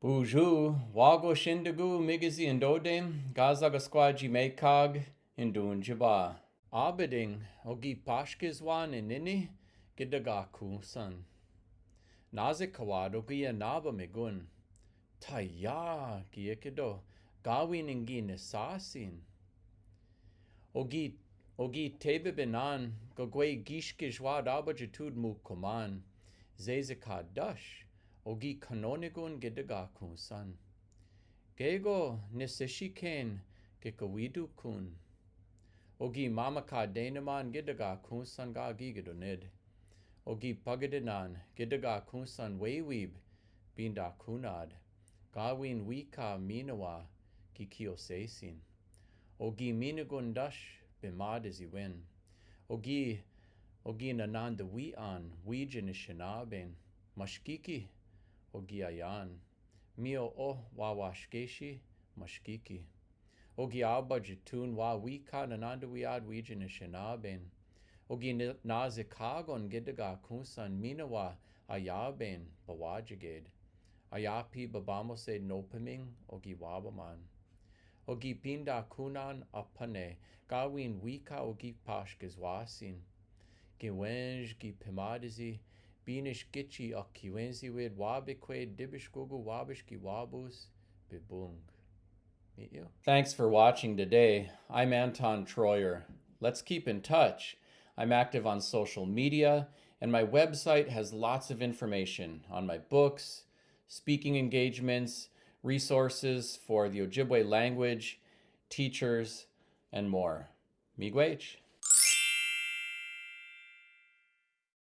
Buju, wago shindagu migizi indodem, gazagaskwaji mekag, indunjiba. Aabiding, ogii-paashkizwaan inini, gidagaakoonsan. Naazikawaad, ogii-inaabamigon. Tayaa, gii-ikido, Gaawiin ingii-nisaasiin. Ogii-tebibinaan, gagwe-giishkizhwaad aabajitood mookomaan. Zezikaa ogii-kanoonigon gidagaakoonsan. Gego, nisishiken, Giga-wiidookoon. Ogii-mamakadenamaan gidagaakoonsan gii-ikido. Ogii-pagidinaan gidagaakoonsan weewiib bindaakunaad. Gaawiin wiika minawa gii-kiosesiin. Ogii-minigon bimaadiziwin. Ogii-inaabamigon wiiji-nishinaaben. Mashkiki ogii-ayaan. Mio Waawaashkeshi mashkiki. Ogii-aabajitood wiika nanandawiad wiiji-nishinaaben. Ogii-Naazikawaad gidagaakoonsan minawa ayaaben bawajiged. Ayapi babamosed nopaming ogii-waabamaan. Ogii-pindaakunaan apane Gaawiin wiika ogii-paashkizwaasin. Giwenj gi-pimaadizi binish gichi akiwenziwid wabikwed dibishgugu wabishki wabus bibung. Meet you. Thanks for watching today. I'm Anton Treuer. Let's keep in touch. I'm active on social media, and my website has lots of information on my books, speaking engagements, resources for the Ojibwe language, teachers, and more. Miigwech.